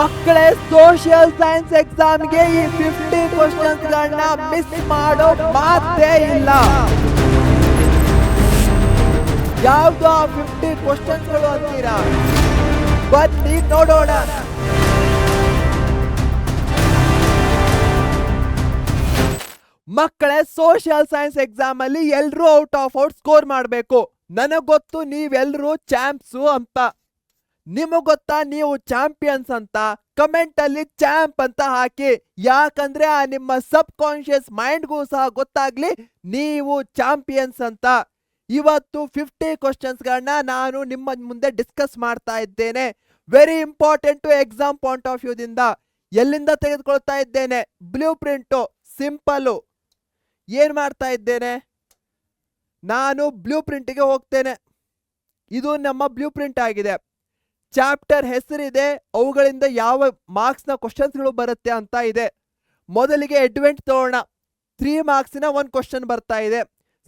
ಮಕ್ಕಳೇ, social science ಎಕ್ಸಾಮ್ಗೆ ಈ 50 ಕ್ವಶನ್ಸ್ ಗಳನ್ನ ಮಿಸ್ ಮಾಡೋ ಮಾತೇ ಇಲ್ಲ. ಯಾವ್ದು ಆ 50 ಕ್ವಶನ್ಸ್ ಗಳು ಅಂತೀರಾ? ಬನ್ನಿ ನೋಡೋಣ. ಮಕ್ಕಳೇ, ಸೋಷಿಯಲ್ ಸೈನ್ಸ್ ಎಕ್ಸಾಮ್ ಅಲ್ಲಿ ಎಲ್ರೂ ಔಟ್ ಆಫ್ ಔಟ್ ಸ್ಕೋರ್ ಮಾಡಬೇಕು. ನನಗ್ ಗೊತ್ತು ನೀವೆಲ್ರೂ ಚಾಂಪ್ಸು ಅಂತ. ನಿಮಗ್ ಗೊತ್ತಾ ನೀವು ಚಾಂಪಿಯನ್ಸ್ ಅಂತ? ಕಮೆಂಟ್ ಅಲ್ಲಿ ಚಾಂಪ್ ಅಂತ ಹಾಕಿ. ಯಾಕಂದ್ರೆ ಆ ನಿಮ್ಮ ಸಬ್ ಕಾನ್ಶಿಯಸ್ ಮೈಂಡ್ಗೂ ಸಹ ಗೊತ್ತಾಗ್ಲಿ ನೀವು ಚಾಂಪಿಯನ್ಸ್ ಅಂತ. ಇವತ್ತು 50 ಕ್ವಶನ್ಸ್ ಗಳನ್ನ ನಾನು ನಿಮ್ಮ ಮುಂದೆ ಡಿಸ್ಕಸ್ ಮಾಡ್ತಾ ಇದ್ದೇನೆ. Very important exam point of view ದಿಂದ. ಎಲ್ಲಿಂದ ತೆಗೆದುಕೊಳ್ತಾ ಇದ್ದೇನೆ? Blue print. ಸಿಂಪಲ್. ಏನ್ ಮಾಡ್ತಾ ಇದ್ದೇನೆ ನಾನು? ಬ್ಲೂ ಪ್ರಿಂಟ್ಗೆ ಹೋಗ್ತೇನೆ. ಇದು ನಮ್ಮ ಬ್ಲೂ ಪ್ರಿಂಟ್ ಆಗಿದೆ. ಚಾಪ್ಟರ್ ಹೆಸರಿದೆ, ಅವುಗಳಿಂದ ಯಾವ ಮಾರ್ಕ್ಸ್ನ ಕ್ವಶನ್ಸ್ಗಳು ಬರುತ್ತೆ ಅಂತ ಇದೆ. ಮೊದಲಿಗೆ ಎಡ್ವೆಂಟ್ ತಗೋಣ. 3 ಮಾರ್ಕ್ಸಿನ 1 ಕ್ವಶನ್ ಬರ್ತಾ ಇದೆ.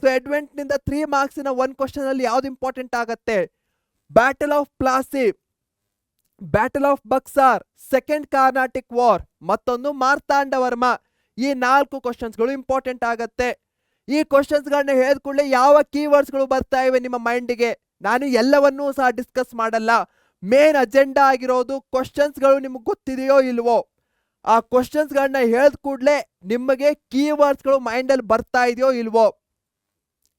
ಸೊ ಎಡ್ವೆಂಟ್ನಿಂದ 3 ಮಾರ್ಕ್ಸಿನ 1 ಕ್ವಶನ್ ಅಲ್ಲಿ ಯಾವ್ದು ಇಂಪಾರ್ಟೆಂಟ್ ಆಗತ್ತೆ? Battle of Plassey, battle of Buxar, second Carnatic war, ಮತ್ತೊಂದು ಮಾರ್ತಾಂಡ ವರ್ಮ. ಈ 4 ಕ್ವಶನ್ಸ್ಗಳು ಇಂಪಾರ್ಟೆಂಟ್ ಆಗತ್ತೆ. ಈ ಕ್ವಶನ್ಸ್ಗಳನ್ನ ಹೇಳಿದ ಕೂಡಲೇ ಯಾವ ಕೀವರ್ಡ್ಸ್ಗಳು ಬರ್ತಾ ಇವೆ ನಿಮ್ಮ ಮೈಂಡಿಗೆ? ನಾನು ಎಲ್ಲವನ್ನೂ ಸಹ ಡಿಸ್ಕಸ್ ಮಾಡಲ್ಲ. ಮೇನ್ ಅಜೆಂಡಾ ಆಗಿರೋದು ಕ್ವಶನ್ಸ್ಗಳು ನಿಮ್ಗೆ ಗೊತ್ತಿದೆಯೋ ಇಲ್ವೋ. ಆ ಕ್ವಶನ್ಸ್ಗಳನ್ನ ಹೇಳಿದ ಕೂಡಲೇ ನಿಮಗೆ ಕೀವರ್ಡ್ಸ್ಗಳು ಮೈಂಡಲ್ಲಿ ಬರ್ತಾ ಇದೆಯೋ ಇಲ್ವೋ.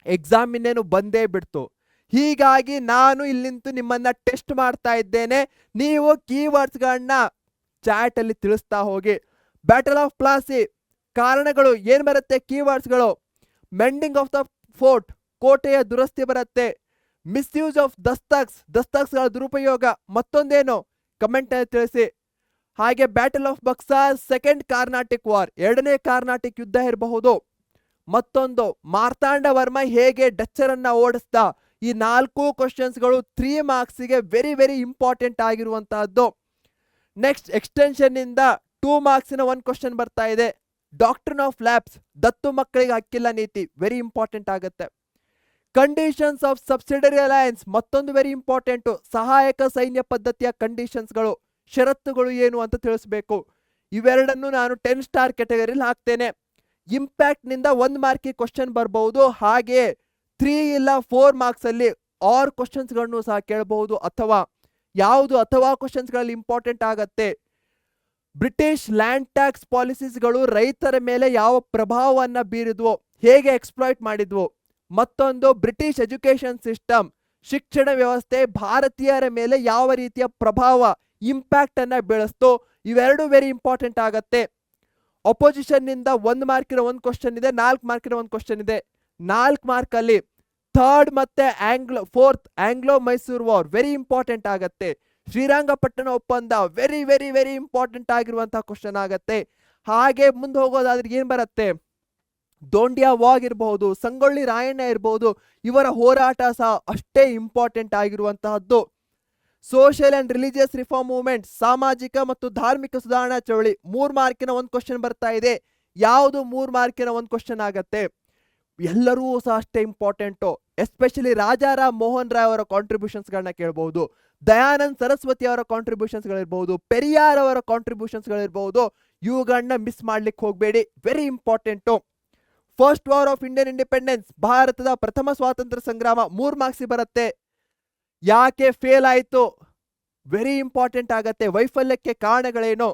ಎಕ್ಸಾಮ್ ಇನ್ನೇನು ಬಂದೇ ಬಿಡ್ತು. ಹೀಗಾಗಿ ನಾನು ಇಲ್ಲಿಂದ ನಿಮ್ಮನ್ನ ಟೆಸ್ಟ್ ಮಾಡ್ತಾ ಇದ್ದೇನೆ. ನೀವು ಕೀವರ್ಡ್ಸ್ಗಳನ್ನ ಚಾಟ್ ಅಲ್ಲಿ ತಿಳಿಸ್ತಾ ಹೋಗಿ. ಬ್ಯಾಟಲ್ ಆಫ್ ಪ್ಲಾಸಿ ಕಾರಣಗಳು ಏನ್ ಬರುತ್ತೆ? ಕೀವರ್ಡ್ಸ್ಗಳು. ಮೆಂಡಿಂಗ್ ಆಫ್ ದ ಫೋರ್ಟ್, ಕೋಟೆಯ ದುರಸ್ತಿ ಬರುತ್ತೆ. ಮಿಸ್ಯೂಸ್ ಆಫ್ ದಸ್ತಕ್ಸ್, ದಸ್ತಕ್ಸ್ಗಳ ದುರುಪಯೋಗ, ಮತ್ತೊಂದೇನು? ಕಮೆಂಟ್ ಅಲ್ಲಿ ತಿಳಿಸಿ. ಹಾಗೆ battle of Buxar, second Carnatic war, 2ನೇ ಕಾರ್ನಾಟಿಕ್ ಯುದ್ಧ ಇರಬಹುದು. ಮತ್ತೊಂದು ಮಾರ್ತಾಂಡ ವರ್ಮ ಹೇಗೆ ಡಚ್ಚರನ್ನ ಓಡಿಸ್ದ. ಈ 4 ಕ್ವಶನ್ಸ್ಗಳು 3 ಮಾರ್ಕ್ಸಿಗೆ ವೆರಿ ವೆರಿ ಇಂಪಾರ್ಟೆಂಟ್ ಆಗಿರುವಂತಹದ್ದು. ನೆಕ್ಸ್ಟ್ ಎಕ್ಸ್ಟೆನ್ಷನ್ ಇಂದ 2 ಮಾರ್ಕ್ಸಿನ 1 ಕ್ವಶನ್ ಬರ್ತಾ ಇದೆ. ಡಾಕ್ಟ್ರಿನ್ ಆಫ್ ಲ್ಯಾಬ್ಸ್, ದತ್ತು ಮಕ್ಕಳಿಗೆ ಹಕ್ಕಿಲ್ಲ ನೀತಿ, ವೆರಿ ಇಂಪಾರ್ಟೆಂಟ್ ಆಗುತ್ತೆ. ಕಂಡೀಷನ್ಸ್ ಆಫ್ ಸಬ್ಸಿಡರಿ ಅಲಯನ್ಸ್, ಮತ್ತೊಂದು ವೆರಿ ಇಂಪಾರ್ಟೆಂಟ್. ಸಹಾಯಕ ಸೈನ್ಯ ಪದ್ಧತಿಯ ಕಂಡೀಷನ್ಸ್ಗಳು, ಷರತ್ತುಗಳು ಏನು ಅಂತ ತಿಳಿಸಬೇಕು. ಇವೆರಡನ್ನು ನಾನು 10 ಸ್ಟಾರ್ ಕ್ಯಾಟಗರಿಲಿ ಹಾಕ್ತೇನೆ. ಇಂಪ್ಯಾಕ್ಟ್ ನಿಂದ 1 ಮಾರ್ಕಿಗೆ ಕ್ವಶನ್ ಬರಬಹುದು. ಹಾಗೆ 3 ಇಲ್ಲ 4 ಮಾರ್ಕ್ಸ್ ಅಲ್ಲಿ 6 ಕ್ವಶನ್ಸ್ಗಳನ್ನು ಸಹ ಕೇಳಬಹುದು. ಅಥವಾ ಯಾವುದು ಅಥವಾ ಕ್ವಶನ್ಸ್ಗಳಲ್ಲಿ ಇಂಪಾರ್ಟೆಂಟ್ ಆಗತ್ತೆ? ಬ್ರಿಟಿಷ್ ಲ್ಯಾಂಡ್ ಟ್ಯಾಕ್ಸ್ ಪಾಲಿಸೀಸ್ಗಳು ರೈತರ ಮೇಲೆ ಯಾವ ಪ್ರಭಾವವನ್ನ ಬೀರಿದ್ವು, ಹೇಗೆ ಎಕ್ಸ್ಪ್ಲಾಯ್ಟ್ ಮಾಡಿದ್ವು. ಮತ್ತೊಂದು ಬ್ರಿಟಿಷ್ ಎಜುಕೇಶನ್ ಸಿಸ್ಟಮ್, ಶಿಕ್ಷಣ ವ್ಯವಸ್ಥೆ ಭಾರತೀಯರ ಮೇಲೆ ಯಾವ ರೀತಿಯ ಪ್ರಭಾವ, ಇಂಪ್ಯಾಕ್ಟ್ ಅನ್ನ ಬೀಳಿಸ್ತು. ಇವೆರಡು ವೆರಿ ಇಂಪಾರ್ಟೆಂಟ್ ಆಗತ್ತೆ. ಅಪೋಸಿಷನ್ ನಿಂದ 1 ಮಾರ್ಕಿನ 1 ಕ್ವಶನ್ ಇದೆ, 4 ಮಾರ್ಕಿನ 1 ಕ್ವಶನ್ ಇದೆ. 4 ಮಾರ್ಕ್ ಅಲ್ಲಿ 3rd ಮತ್ತೆ 4th Anglo Mysuru war very important ಆಗತ್ತೆ. ಶ್ರೀರಂಗಪಟ್ಟಣ ಒಪ್ಪಂದ ವೆರಿ ವೆರಿ ವೆರಿ ಇಂಪಾರ್ಟೆಂಟ್ ಆಗಿರುವಂತಹ ಕ್ವಶನ್ ಆಗತ್ತೆ. ಹಾಗೆ ಮುಂದೆ ಹೋಗೋದಾದ್ರೆ ಏನ್ ಬರುತ್ತೆ? ದೋಂಡಿಯಾ ವಾಗ್ ಇರಬಹುದು, ಸಂಗೊಳ್ಳಿ ರಾಯಣ್ಣ ಇರಬಹುದು, ಇವರ ಹೋರಾಟ ಸಹ ಅಷ್ಟೇ ಇಂಪಾರ್ಟೆಂಟ್ ಆಗಿರುವಂತಹದ್ದು. Social and religious reform movement, ಸಾಮಾಜಿಕ ಮತ್ತು ಧಾರ್ಮಿಕ ಸುಧಾರಣಾ ಚಳವಳಿ, 3 ಮಾರ್ಕಿನ 1 ಕ್ವಶನ್ ಬರ್ತಾ ಇದೆ. ಯಾವುದು 3 ಮಾರ್ಕಿನ 1 ಕ್ವಶನ್ ಆಗತ್ತೆ? ಎಲ್ಲರೂ ಸಹ ಅಷ್ಟೇ ಇಂಪಾರ್ಟೆಂಟು. ಎಸ್ಪೆಷಲಿ ರಾಜಾರಾಮ್ ಮೋಹನ್ ರಾಯ್ ಅವರ ಕಾಂಟ್ರಿಬ್ಯೂಷನ್ಸ್ ಗಳನ್ನ ಕೇಳಬಹುದು. ದಯಾನಂದ್ ಸರಸ್ವತಿ ಅವರ ಕಾಂಟ್ರಿಬ್ಯೂಷನ್ಸ್ ಗಳಿರ್ಬಹುದು, ಪೆರಿಯಾರ್ ಅವರ ಕಾಂಟ್ರಿಬ್ಯೂಷನ್ಸ್ ಗಳಿರ್ಬಹುದು. ಇವುಗಳನ್ನ ಮಿಸ್ ಮಾಡ್ಲಿಕ್ಕೆ ಹೋಗಬೇಡಿ, very important. First war of Indian independence, ಭಾರತದ ಪ್ರಥಮ ಸ್ವಾತಂತ್ರ್ಯ ಸಂಗ್ರಾಮ, 3 ಮಾರ್ಕ್ಸ್ ಬರುತ್ತೆ. ಯಾಕೆ ಫೇಲ್ ಆಯ್ತು? ವೆರಿ ಇಂಪಾರ್ಟೆಂಟ್ ಆಗತ್ತೆ. ವೈಫಲ್ಯಕ್ಕೆ ಕಾರಣಗಳೇನು?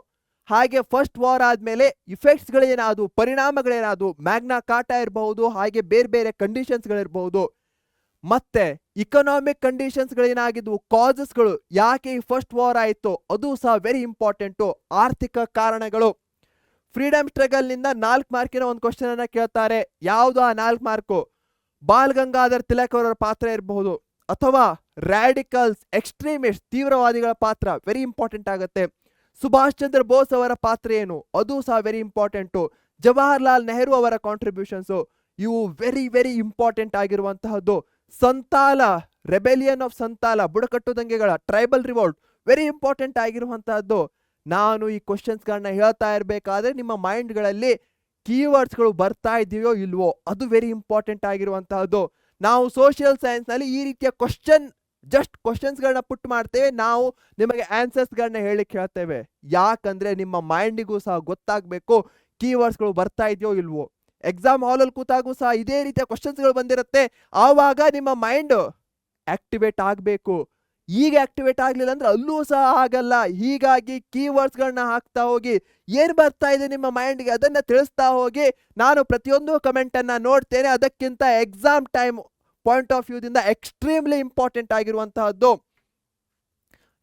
ಹಾಗೆ ಫಸ್ಟ್ ವಾರ್ ಆದ್ಮೇಲೆ ಇಫೆಕ್ಟ್ಸ್ ಗಳೇನಾದವು, ಪರಿಣಾಮಗಳೇನಾದವು, ಮ್ಯಾಗ್ನಾ ಕಾಟಾ ಇರಬಹುದು, ಹಾಗೆ ಬೇರೆ ಬೇರೆ ಕಂಡೀಷನ್ಸ್ ಗಳಿರಬಹುದು. ಮತ್ತೆ ಇಕನಾಮಿಕ್ ಕಂಡೀಷನ್ಸ್ ಗಳೇನಾಗಿದ್ವು, ಕಾಸಸ್ಗಳು, ಯಾಕೆ ಈ ಫಸ್ಟ್ ವಾರ್ ಆಯ್ತು, ಅದು ಸಹ ವೆರಿ ಇಂಪಾರ್ಟೆಂಟು. ಆರ್ಥಿಕ ಕಾರಣಗಳು. ಫ್ರೀಡಮ್ ಸ್ಟ್ರಗಲ್ ನಿಂದ 4 ಮಾರ್ಕಿನ 1 ಕ್ವಶನ್ ಅನ್ನ ಕೇಳ್ತಾರೆ. ಯಾವುದು ಆ 4 ಮಾರ್ಕು? ಬಾಲ್ ಗಂಗಾಧರ್ ತಿಲಕ್ ಅವರ ಪಾತ್ರ ಇರಬಹುದು, ಅಥವಾ ರ್ಯಾಡಿಕಲ್ಸ್, ಎಕ್ಸ್ಟ್ರೀಮಿಸ್ಟ್, ತೀವ್ರವಾದಿಗಳ ಪಾತ್ರ ವೆರಿ ಇಂಪಾರ್ಟೆಂಟ್ ಆಗುತ್ತೆ. ಸುಭಾಷ್ ಚಂದ್ರ ಬೋಸ್ ಅವರ ಪಾತ್ರ ಏನು, ಅದು ಸಹ ವೆರಿ ಇಂಪಾರ್ಟೆಂಟು. ಜವಾಹರ್ಲಾಲ್ ನೆಹರು ಅವರ ಕಾಂಟ್ರಿಬ್ಯೂಷನ್ಸ್, ಇವು ವೆರಿ ವೆರಿ ಇಂಪಾರ್ಟೆಂಟ್ ಆಗಿರುವಂತಹದ್ದು. ಸಂತಾಲ ರೆಬೆಲಿಯನ್ ಆಫ್ ಸಂತಾಲ, ಬುಡಕಟ್ಟು ದಂಗೆಗಳ, ಟ್ರೈಬಲ್ ರಿವೋಲ್ಟ್ ವೆರಿ ಇಂಪಾರ್ಟೆಂಟ್ ಆಗಿರುವಂತಹದ್ದು. ನಾನು ಈ ಕ್ವಶನ್ಸ್ಗಳನ್ನ ಹೇಳ್ತಾ ಇರಬೇಕಾದ್ರೆ ನಿಮ್ಮ ಮೈಂಡ್ಗಳಲ್ಲಿ ಕೀವರ್ಡ್ಸ್ಗಳು ಬರ್ತಾ ಇದೆಯೋ ಇಲ್ವೋ, ಅದು ವೆರಿ ಇಂಪಾರ್ಟೆಂಟ್ ಆಗಿರುವಂತಹದ್ದು. ನಾವು ಸೋಷಿಯಲ್ ಸೈನ್ಸ್ನಲ್ಲಿ ಈ ರೀತಿಯ ಕ್ವಶನ್ ಜಸ್ಟ್ ಕ್ವಶನ್ಸ್ಗಳನ್ನ ಪುಟ್ ಮಾಡ್ತೇವೆ, ನಾವು ನಿಮಗೆ ಆನ್ಸರ್ಸ್ಗಳನ್ನ ಹೇಳಿಕ್ಕೆ ಹೇಳ್ತೇವೆ. ಯಾಕಂದ್ರೆ ನಿಮ್ಮ ಮೈಂಡಿಗೂ ಸಹ ಗೊತ್ತಾಗಬೇಕು ಕೀವರ್ಡ್ಸ್ಗಳು ಬರ್ತಾ ಇದೆಯೋ ಇಲ್ವೋ. ಎಕ್ಸಾಮ್ ಹಾಲಲ್ಲಿ ಕೂತಾಗೂ ಸಹ ಇದೇ ರೀತಿಯ ಕ್ವಶನ್ಸ್ಗಳು ಬಂದಿರುತ್ತೆ, ಆವಾಗ ನಿಮ್ಮ ಮೈಂಡ್ ಆಕ್ಟಿವೇಟ್ ಆಗಬೇಕು. ಈಗ ಆಕ್ಟಿವೇಟ್ ಆಗಲಿಲ್ಲ ಅಂದ್ರೆ ಅಲ್ಲೂ ಸಹ ಆಗಲ್ಲ. ಹೀಗಾಗಿ ಕೀವರ್ಡ್ಸ್ಗಳನ್ನ ಹಾಕ್ತಾ ಹೋಗಿ, ಏನು ಬರ್ತಾ ಇದೆ ನಿಮ್ಮ ಮೈಂಡ್ಗೆ ಅದನ್ನ ತಿಳಿಸ್ತಾ ಹೋಗಿ. ನಾನು ಪ್ರತಿಯೊಂದು ಕಮೆಂಟನ್ನು ನೋಡ್ತೇನೆ. ಅದಕ್ಕಿಂತ ಎಕ್ಸಾಮ್ ಟೈಮ್ ಪಾಯಿಂಟ್ ಆಫ್ ವ್ಯೂದಿಂದ ಎಕ್ಸ್ಟ್ರೀಮ್ಲಿ ಇಂಪಾರ್ಟೆಂಟ್ ಆಗಿರುವಂತಹದ್ದು,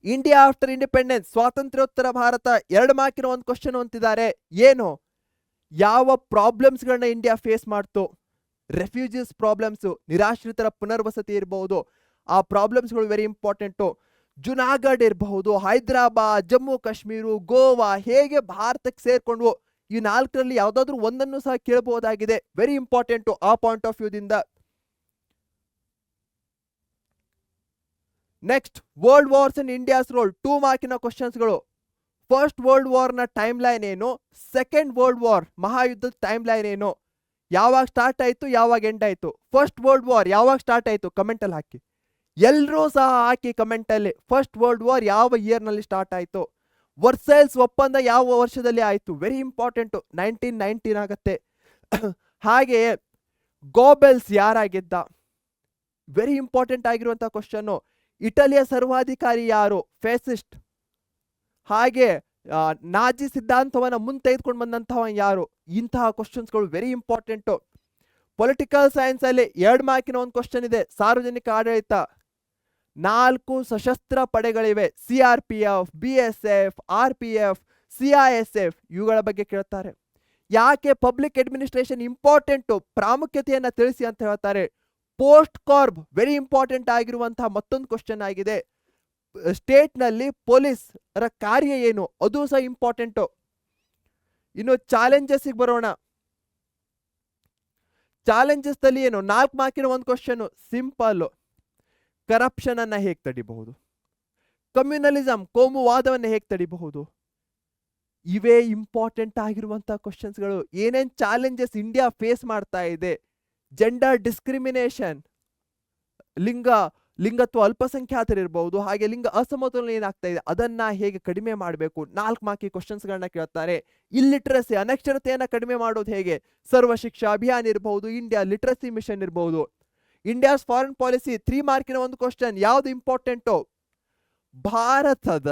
ಇಂಡಿಯಾ ಆಫ್ಟರ್ ಇಂಡಿಪೆಂಡೆನ್ಸ್, ಸ್ವಾತಂತ್ರ್ಯೋತ್ತರ ಭಾರತ, 2 ಮಾರ್ಕಿನ ಒಂದು ಕ್ವಶನ್ ಅಂತಿದ್ದಾರೆ. ಏನು, ಯಾವ ಪ್ರಾಬ್ಲಮ್ಸ್ಗಳನ್ನ ಇಂಡಿಯಾ ಫೇಸ್ ಮಾಡ್ತು, ರೆಫ್ಯೂಜೀಸ್ ಪ್ರಾಬ್ಲಮ್ಸು, ನಿರಾಶ್ರಿತರ ಪುನರ್ವಸತಿ ಇರಬಹುದು, ಆ ಪ್ರಾಬ್ಲಮ್ಸ್ಗಳು ವೆರಿ ಇಂಪಾರ್ಟೆಂಟು. ಜುನಾಗಢ್ ಇರಬಹುದು, ಹೈದರಾಬಾದ್, ಜಮ್ಮು ಕಾಶ್ಮೀರ, ಗೋವಾ ಹೇಗೆ ಭಾರತಕ್ಕೆ ಸೇರ್ಕೊಂಡ್ವು, ಈ 4ರಲ್ಲಿ ಯಾವುದಾದ್ರೂ ಒಂದನ್ನು ಸಹ ಕೇಳಬಹುದಾಗಿದೆ. ವೆರಿ ಇಂಪಾರ್ಟೆಂಟು ಆ ಪಾಯಿಂಟ್ ಆಫ್ ವ್ಯೂದಿಂದ. Next, world wars in India's role, 2 ಮಾರ್ಕಿನ ಕ್ವಶನ್ಸ್ಗಳು. ಫಸ್ಟ್ ವರ್ಲ್ಡ್ ವಾರ್ನ ಟೈಮ್ ಲೈನ್ ಏನು, ಸೆಕೆಂಡ್ ವರ್ಲ್ಡ್ ವಾರ್ ಮಹಾಯುದ್ಧದ ಟೈಮ್ ಲೈನ್ ಏನು, ಯಾವಾಗ ಸ್ಟಾರ್ಟ್ ಆಯಿತು ಯಾವಾಗ ಎಂಡ್ ಆಯಿತು. ಫಸ್ಟ್ ವರ್ಲ್ಡ್ ವಾರ್ ಯಾವಾಗ ಸ್ಟಾರ್ಟ್ ಆಯಿತು ಕಮೆಂಟಲ್ಲಿ ಹಾಕಿ, ಎಲ್ಲರೂ ಸಹ ಹಾಕಿ ಕಮೆಂಟಲ್ಲಿ. ಫಸ್ಟ್ ವರ್ಲ್ಡ್ ವಾರ್ ಯಾವ ಇಯರ್ನಲ್ಲಿ ಸ್ಟಾರ್ಟ್ ಆಯಿತು, ವರ್ಸೈಲ್ಸ್ ಒಪ್ಪಂದ ಯಾವ ವರ್ಷದಲ್ಲಿ ಆಯಿತು, ವೆರಿ ಇಂಪಾರ್ಟೆಂಟು, 1919 ಆಗತ್ತೆ. ಹಾಗೆಯೇ ಗೋಬೆಲ್ಸ್ ಯಾರಾಗಿದ್ದ, ವೆರಿ ಇಂಪಾರ್ಟೆಂಟ್ ಆಗಿರುವಂಥ ಕ್ವಶನ್ನು. ಇಟಲಿಯ ಸರ್ವಾಧಿಕಾರಿ ಯಾರು, ಫೇಸಿಸ್ಟ್. ಹಾಗೆ ನಾಜಿ ಸಿದ್ಧಾಂತವನ್ನು ಮುಂದೆ ತೆಗೆದುಕೊಂಡು ಬಂದಂತಹ ಯಾರು, ಇಂತಹ ಕ್ವಶನ್ಸ್ಗಳು ವೆರಿ ಇಂಪಾರ್ಟೆಂಟು. ಪೊಲಿಟಿಕಲ್ ಸೈನ್ಸ್ ಅಲ್ಲಿ 2 ಮಾರ್ಕಿನ ಒಂದು ಕ್ವಶನ್ ಇದೆ, ಸಾರ್ವಜನಿಕ ಆಡಳಿತ. 4 ಸಶಸ್ತ್ರ ಪಡೆಗಳಿವೆ, CRPF, BSF, RPF, CISF, ಇವುಗಳ ಬಗ್ಗೆ ಕೇಳ್ತಾರೆ. ಯಾಕೆ ಪಬ್ಲಿಕ್ ಅಡ್ಮಿನಿಸ್ಟ್ರೇಷನ್ ಇಂಪಾರ್ಟೆಂಟು, ಪ್ರಾಮುಖ್ಯತೆಯನ್ನು ತಿಳಿಸಿ ಅಂತ ಹೇಳ್ತಾರೆ. ಪೋಸ್ಟ್ ಕಾರ್ಬ್ ವೆರಿ ಇಂಪಾರ್ಟೆಂಟ್ ಆಗಿರುವಂತಹ ಮತ್ತೊಂದು ಕ್ವಶನ್ ಆಗಿದೆ. ಸ್ಟೇಟ್ನಲ್ಲಿ ಪೊಲೀಸರ ಕಾರ್ಯ ಏನು, ಅದು ಸಹ ಇಂಪಾರ್ಟೆಂಟು. ಇನ್ನು ಚಾಲೆಂಜಸ್ಗೆ ಬರೋಣ. ಚಾಲೆಂಜಸ್ ಅಲ್ಲಿ ಏನು, 4 ಮಾರ್ಕಿನ ಒಂದು ಕ್ವಶನ್ ಸಿಂಪಲ್. ಕರಪ್ಷನ್ ಅನ್ನ ಹೇಗೆ ತಡಿಬಹುದು, ಕಮ್ಯುನಲಿಸಂ ಕೋಮುವಾದವನ್ನು ಹೇಗೆ ತಡಿಬಹುದು, ಇವೇ ಇಂಪಾರ್ಟೆಂಟ್ ಆಗಿರುವಂತಹ ಕ್ವಶನ್ಸ್ಗಳು. ಏನೇನ್ ಚಾಲೆಂಜಸ್ ಇಂಡಿಯಾ ಫೇಸ್ ಮಾಡ್ತಾ ಇದೆ, ಜೆಂಡರ್ ಡಿಸ್ಕ್ರಿಮಿನೇಷನ್, ಲಿಂಗತ್ವ ಅಲ್ಪಸಂಖ್ಯಾತರಿರ್ಬಹುದು, ಹಾಗೆ ಲಿಂಗ ಅಸಮತೋಲನ ಏನಾಗ್ತಾ ಇದೆ ಅದನ್ನ ಹೇಗೆ ಕಡಿಮೆ ಮಾಡಬೇಕು, 4 ಮಾರ್ಕಿ ಕ್ವಶನ್ಸ್ಗಳನ್ನ ಕೇಳ್ತಾರೆ. ಇಲ್ಲಿಟ್ರಸಿ ಅನಕ್ಷರತೆಯನ್ನ ಕಡಿಮೆ ಮಾಡೋದು ಹೇಗೆ, ಸರ್ವ ಶಿಕ್ಷಾ ಅಭಿಯಾನ ಇರಬಹುದು, ಇಂಡಿಯಾ ಲಿಟ್ರಸಿ ಮಿಷನ್ ಇರಬಹುದು. ಇಂಡಿಯಾಸ್ ಫಾರಿನ್ ಪಾಲಿಸಿ 3 ಮಾರ್ಕಿನ ಒಂದು ಕ್ವಶನ್, ಯಾವ್ದು ಇಂಪಾರ್ಟೆಂಟು, ಭಾರತದ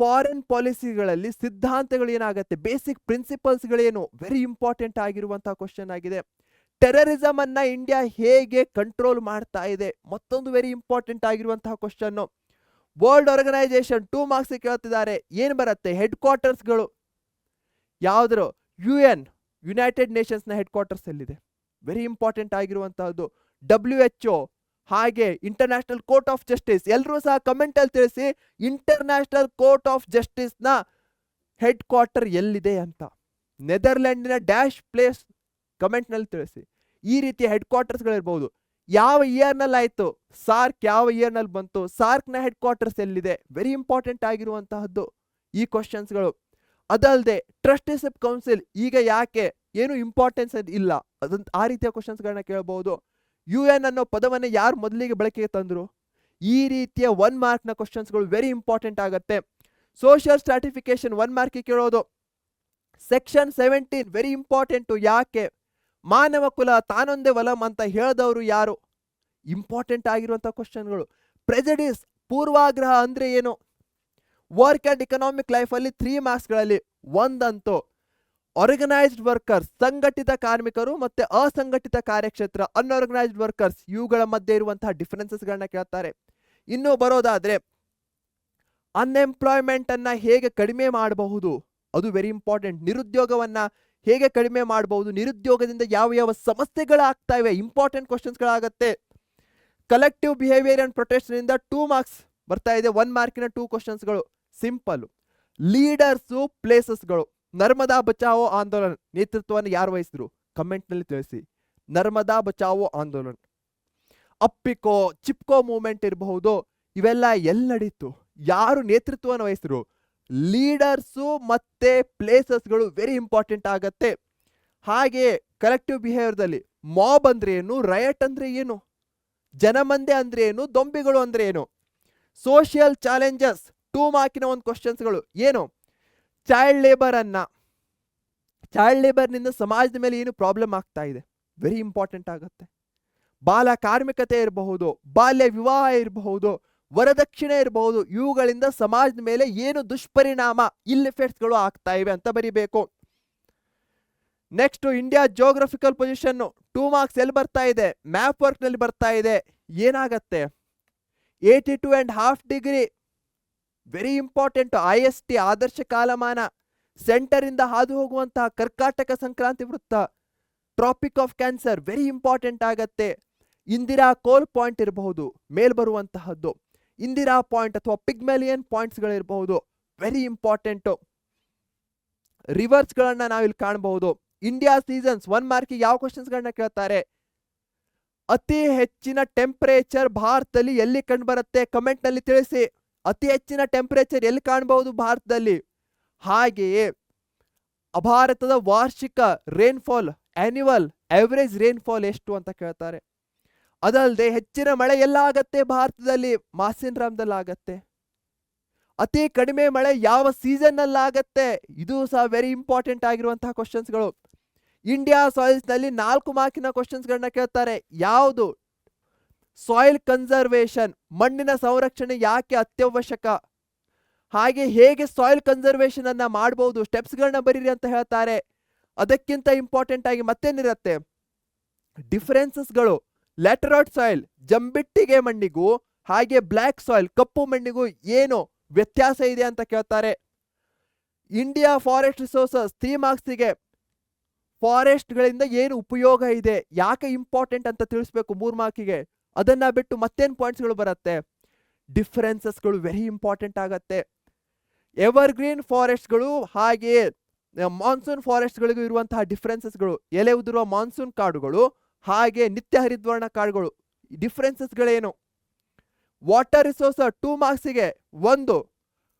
ಫಾರಿನ್ ಪಾಲಿಸಿಗಳಲ್ಲಿ ಸಿದ್ಧಾಂತಗಳು ಏನಾಗುತ್ತೆ, ಬೇಸಿಕ್ ಪ್ರಿನ್ಸಿಪಲ್ಸ್ಗಳೇನು, ವೆರಿ ಇಂಪಾರ್ಟೆಂಟ್ ಆಗಿರುವಂತಹ ಕ್ವಶನ್ ಆಗಿದೆ. ಟೆರರಿಸಮ್ ಅನ್ನ ಇಂಡಿಯಾ ಹೇಗೆ ಕಂಟ್ರೋಲ್ ಮಾಡ್ತಾ ಇದೆ, ಮತ್ತೊಂದು ವೆರಿ ಇಂಪಾರ್ಟೆಂಟ್ ಆಗಿರುವಂತಹ ಕ್ವಶನ್. ವರ್ಲ್ಡ್ ಆರ್ಗನೈಸೇಷನ್ 2 ಮಾರ್ಕ್ಸ್ ಕೇಳ್ತಿದ್ದಾರೆ, ಏನು ಬರುತ್ತೆ, ಹೆಡ್ ಕ್ವಾರ್ಟರ್ಸ್ಗಳು ಯಾವ್ದು, UN ಯುನೈಟೆಡ್ ನೇಷನ್ಸ್ ನ ಹೆಡ್ ಕ್ವಾರ್ಟರ್ಸ್ ಎಲ್ಲಿದೆ, ವೆರಿ ಇಂಪಾರ್ಟೆಂಟ್ ಆಗಿರುವಂತಹದ್ದು. WHO ಹಾಗೆ ಇಂಟರ್ನ್ಯಾಷನಲ್ ಕೋರ್ಟ್ ಆಫ್ ಜಸ್ಟಿಸ್, ಎಲ್ಲರೂ ಸಹ ಕಮೆಂಟ್ ಅಲ್ಲಿ ತಿಳಿಸಿ ಇಂಟರ್ನ್ಯಾಷನಲ್ ಕೋರ್ಟ್ ಆಫ್ ಜಸ್ಟಿಸ್ ನ ಹೆಡ್ ಕ್ವಾರ್ಟರ್ ಎಲ್ಲಿದೆ ಅಂತ. ನೆದರ್ಲ್ಯಾಂಡಿನ ಡ್ಯಾಶ್ ಪ್ಲೇಸ್ ಕಮೆಂಟ್ ನಲ್ಲಿ ತಿಳಿಸಿ. ಈ ರೀತಿಯ ಹೆಡ್ ಕ್ವಾರ್ಟರ್ಸ್ಗಳಿರ್ಬಹುದು. ಯಾವ ಇಯರ್ ನಲ್ಲಿ ಆಯ್ತು, ಸಾರ್ಕ್ ಯಾವ ಇಯರ್ ನಲ್ಲಿ ಬಂತು, ಸಾರ್ಕ್ ನ ಹೆಡ್ ಕ್ವಾರ್ಟರ್ಸ್ ಎಲ್ಲಿದೆ, ವೆರಿ ಇಂಪಾರ್ಟೆಂಟ್ ಆಗಿರುವಂತಹದ್ದು ಈ ಕ್ವಶನ್ಸ್ಗಳು. ಅದಲ್ಲದೆ ಟ್ರಸ್ಟಿಶಿಪ್ ಕೌನ್ಸಿಲ್ ಈಗ ಯಾಕೆ, ಏನು ಇಂಪಾರ್ಟೆನ್ಸ್ ಇಲ್ಲ, ಅದಂತ ಆ ರೀತಿಯ ಕ್ವಶನ್ಸ್ಗಳನ್ನ ಕೇಳಬಹುದು. UN ಅನ್ನೋ ಪದವನ್ನು ಯಾರು ಮೊದಲಿಗೆ ಬಳಕೆಗೆ ತಂದ್ರು, ಈ ರೀತಿಯ 1 ಮಾರ್ಕ್ನ ಕ್ವಶನ್ಸ್ಗಳು ವೆರಿ ಇಂಪಾರ್ಟೆಂಟ್ ಆಗತ್ತೆ. ಸೋಷಿಯಲ್ ಸ್ಟ್ರಾಟಿಫಿಕೇಶನ್ 1 ಮಾರ್ಕಿಗೆ ಕೇಳೋದು. ಸೆಕ್ಷನ್ 17 ವೆರಿ ಇಂಪಾರ್ಟೆಂಟು, ಯಾಕೆ, ಮಾನವ ಕುಲ ತಾನೊಂದೇ ವಲಂ ಅಂತ ಹೇಳಿದವರು ಯಾರು, ಇಂಪಾರ್ಟೆಂಟ್ ಆಗಿರುವಂಥ ಕ್ವಶನ್ಗಳು. ಪ್ರೆಜಡಿಸ್ ಪೂರ್ವಾಗ್ರಹ ಅಂದ್ರೆ ಏನು. ವರ್ಕ್ ಅಂಡ್ ಇಕನಾಮಿಕ್ ಲೈಫ್ ಅಲ್ಲಿ 3 ಮಾರ್ಕ್ಸ್ಗಳಲ್ಲಿ ಒಂದಂತೂ ಆರ್ಗನೈಸ್ಡ್ ವರ್ಕರ್ಸ್, ಸಂಘಟಿತ ಕಾರ್ಮಿಕರು ಮತ್ತೆ ಅಸಂಘಟಿತ ಕಾರ್ಯಕ್ಷೇತ್ರ ಅನ್ಆರ್ಗನೈಸ್ಡ್ ವರ್ಕರ್ಸ್, ಇವುಗಳ ಮಧ್ಯೆ ಇರುವಂತಹ ಡಿಫರೆನ್ಸಸ್ಗಳನ್ನ ಕೇಳ್ತಾರೆ. ಇನ್ನು ಬರೋದಾದ್ರೆ ಅನ್ಎಂಪ್ಲಾಯ್ಮೆಂಟ್ ಅನ್ನ ಹೇಗೆ ಕಡಿಮೆ ಮಾಡಬಹುದು, ಅದು ವೆರಿ ಇಂಪಾರ್ಟೆಂಟ್. ನಿರುದ್ಯೋಗವನ್ನ ಹೇಗೆ ಕಡಿಮೆ ಮಾಡಬಹುದು, ನಿರುದ್ಯೋಗದಿಂದ ಯಾವ ಯಾವ ಸಮಸ್ಯೆಗಳಾಗ್ತಾ ಇವೆ, ಇಂಪಾರ್ಟೆಂಟ್ ಕ್ವಶನ್ಸ್ಗಳಾಗತ್ತೆ. ಕಲೆಕ್ಟಿವ್ ಬಿಹೇವಿಯರ್ ಅಂಡ್ ಪ್ರೊಟೆಕ್ಷನ್ ಇಂದ 2 ಮಾರ್ಕ್ಸ್ ಬರ್ತಾ ಇದೆ, 1 ಮಾರ್ಕಿನ 2 ಕ್ವಶನ್ಸ್ಗಳು ಸಿಂಪಲ್. ಲೀಡರ್ಸು ಪ್ಲೇಸಸ್ಗಳು, ನರ್ಮದಾ ಬಚಾವೋ ಆಂದೋಲನ್ ನೇತೃತ್ವವನ್ನು ಯಾರು ವಹಿಸಿದ್ರು ಕಮೆಂಟ್ ನಲ್ಲಿ ತಿಳಿಸಿ. ನರ್ಮದಾ ಬಚಾವೋ ಆಂದೋಲನ್, ಅಪ್ಪಿಕೋ ಚಿಪ್ಕೋ ಮೂವ್ಮೆಂಟ್ ಇರಬಹುದು, ಇವೆಲ್ಲ ಎಲ್ಲಿ ನಡೀತು, ಯಾರು ನೇತೃತ್ವವನ್ನು ವಹಿಸಿದ್ರು, ಲೀಡರ್ಸು ಮತ್ತೆ ಪ್ಲೇಸಸ್ಗಳು ವೆರಿ ಇಂಪಾರ್ಟೆಂಟ್ ಆಗತ್ತೆ. ಹಾಗೆ ಕಲೆಕ್ಟಿವ್ ಬಿಹೇವಿಯರ್ದಲ್ಲಿ ಮಾಬ್ ಅಂದ್ರೆ ಏನು, ರಯಟ್ ಅಂದ್ರೆ ಏನು, ಜನಮಂದೆ ಅಂದ್ರೆ ಏನು, ದೊಂಬಿಗಳು ಅಂದ್ರೆ ಏನು. ಸೋಷಿಯಲ್ ಚಾಲೆಂಜಸ್ 2 ಮಾರ್ಕಿನ ಒಂದು ಕ್ವಶನ್ಸ್ಗಳು ಏನು, ಚೈಲ್ಡ್ ಲೇಬರ್ನಿಂದ ಸಮಾಜದ ಮೇಲೆ ಏನು ಪ್ರಾಬ್ಲಮ್ ಆಗ್ತಾ ಇದೆ, ವೆರಿ ಇಂಪಾರ್ಟೆಂಟ್ ಆಗುತ್ತೆ. ಬಾಲ ಕಾರ್ಮಿಕತೆ ಇರಬಹುದು, ಬಾಲ್ಯ ವಿವಾಹ ಇರಬಹುದು, ವರದಕ್ಷಿಣೆ ಇರಬಹುದು, ಇವುಗಳಿಂದ ಸಮಾಜದ ಮೇಲೆ ಏನು ದುಷ್ಪರಿಣಾಮ, ಇಲ್ ಎಫೆಕ್ಟ್ಸ್ಗಳು ಆಗ್ತಾ ಇವೆ ಅಂತ ಬರಿಬೇಕು. Next India geographical position 2 marks ಎಲ್ಲಿ ಬರ್ತಾ ಇದೆ, ಮ್ಯಾಪ್ ವರ್ಕ್ ನಲ್ಲಿ ಬರ್ತಾ ಇದೆ. ಏನಾಗತ್ತೆ 82.5 ಡಿಗ್ರಿ, ವೆರಿ ಇಂಪಾರ್ಟೆಂಟ್. IST ಆದರ್ಶ ಕಾಲಮಾನ, ಸೆಂಟರ್ ಇಂದ ಹಾದು ಹೋಗುವಂತಹ ಕರ್ಕಾಟಕ ಸಂಕ್ರಾಂತಿ ವೃತ್ತ, tropic of cancer, very important ಆಗತ್ತೆ. ಇಂದಿರಾ ಕೋಲ್ ಪಾಯಿಂಟ್ ಇರಬಹುದು ಮೇಲ್ ಬರುವಂತಹದ್ದು, ಇಂದಿರಾ ಪಾಯಿಂಟ್ ಅಥವಾ ಪಿಗ್ಮೆಲಿಯನ್ ಪಾಯಿಂಟ್ಸ್ ಗಳಿರಬಹುದು, ವೆರಿ ಇಂಪಾರ್ಟೆಂಟ್. ರಿವರ್ಸ್ ಗಳನ್ನ ನಾವಿಲ್ಲಿ ಕಾಣಬಹುದು. ಇಂಡಿಯಾ ಸೀಸನ್ಸ್ 1 ಮಾರ್ಕಿಗೆ ಯಾವ ಕ್ವಶನ್ಸ್ ಗಳನ್ನ ಕೇಳ್ತಾರೆ, ಅತಿ ಹೆಚ್ಚಿನ ಟೆಂಪರೇಚರ್ ಭಾರತದಲ್ಲಿ ಎಲ್ಲಿ ಕಂಡು ಬರುತ್ತೆ, ಕಮೆಂಟ್ ನಲ್ಲಿ ತಿಳಿಸಿ. ಅತಿ ಹೆಚ್ಚಿನ ಟೆಂಪರೇಚರ್ ಎಲ್ಲಿ ಕಾಣಬಹುದು ಭಾರತದಲ್ಲಿ. ಹಾಗೆಯೇ ಭಾರತದ ವಾರ್ಷಿಕ ರೇನ್ಫಾಲ್, ಆನ್ಯುವಲ್ ಅವರೇಜ್ ರೇನ್ಫಾಲ್ ಎಷ್ಟು ಅಂತ ಕೇಳ್ತಾರೆ. ಅದಲ್ಲದೆ ಹೆಚ್ಚಿನ ಮಳೆ ಎಲ್ಲ ಆಗತ್ತೆ ಭಾರತದಲ್ಲಿ, ಮಾಸಿನ್ ರಾಮ್ದಲ್ಲಿ ಆಗತ್ತೆ. ಅತಿ ಕಡಿಮೆ ಮಳೆ ಯಾವ ಸೀಸನ್ ನಲ್ಲಿ ಆಗತ್ತೆ, ಇದು ಸಹ ವೆರಿ ಇಂಪಾರ್ಟೆಂಟ್ ಆಗಿರುವಂತಹ ಕ್ವಶನ್ಸ್ಗಳು. ಇಂಡಿಯಾ ಸಾಯಿಲ್ಸ್ ನಲ್ಲಿ 4 ಮಾರ್ಕಿನ ಕ್ವಶನ್ಸ್ ಗಳನ್ನ ಕೇಳ್ತಾರೆ. ಯಾವುದು, ಸಾಯಿಲ್ ಕನ್ಸರ್ವೇಷನ್, ಮಣ್ಣಿನ ಸಂರಕ್ಷಣೆ ಯಾಕೆ ಅತ್ಯವಶ್ಯಕ, ಹಾಗೆ ಹೇಗೆ ಸಾಯಿಲ್ ಕನ್ಸರ್ವೇಷನ್ ಅನ್ನ ಮಾಡಬಹುದು, ಸ್ಟೆಪ್ಸ್ ಗಳನ್ನ ಬರೀರಿ ಅಂತ ಹೇಳ್ತಾರೆ. ಅದಕ್ಕಿಂತ ಇಂಪಾರ್ಟೆಂಟ್ ಆಗಿ ಮತ್ತೇನಿರುತ್ತೆ, ಡಿಫರೆನ್ಸಸ್ಗಳು, ಲ್ಯಾಟರೈಟ್ ಸಾಯಿಲ್ ಜಂಬಿಟ್ಟಿಗೆ ಮಣ್ಣಿಗೂ ಹಾಗೆ ಬ್ಲ್ಯಾಕ್ ಸಾಯಿಲ್ ಕಪ್ಪು ಮಣ್ಣಿಗೂ ಏನು ವ್ಯತ್ಯಾಸ ಇದೆ ಅಂತ ಕೇಳ್ತಾರೆ. ಇಂಡಿಯಾ ಫಾರೆಸ್ಟ್ ರಿಸೋರ್ಸಸ್ 3 ಮಾರ್ಕ್ಸ್ಗೆ ಫಾರೆಸ್ಟ್ ಗಳಿಂದ ಏನು ಉಪಯೋಗ ಇದೆ, ಯಾಕೆ ಇಂಪಾರ್ಟೆಂಟ್ ಅಂತ ತಿಳಿಸ್ಬೇಕು 3 ಮಾರ್ಕಿಗೆ. ಅದನ್ನ ಬಿಟ್ಟು ಮತ್ತೇನು ಪಾಯಿಂಟ್ಸ್ಗಳು ಬರುತ್ತೆ, ಡಿಫರೆನ್ಸಸ್ಗಳು ವೆರಿ ಇಂಪಾರ್ಟೆಂಟ್ ಆಗತ್ತೆ. ಎವರ್ಗ್ರೀನ್ ಫಾರೆಸ್ಟ್ಗಳು ಹಾಗೆಯೇ ಮಾನ್ಸೂನ್ ಫಾರೆಸ್ಟ್ಗಳಿಗೂ ಇರುವಂತಹ ಡಿಫರೆನ್ಸಸ್ಗಳು, ಎಲೆ ಉದುರುವ ಮಾನ್ಸೂನ್ ಕಾಡುಗಳು ಹಾಗೆ ನಿತ್ಯ ಹರಿದ್ವರ್ಣ ಕಾಡುಗಳು, ಡಿಫರೆನ್ಸಸ್ಗಳೇನು. ವಾಟರ್ ರಿಸೋರ್ಸ್ 2 ಮಾರ್ಕ್ಸಿಗೆ 1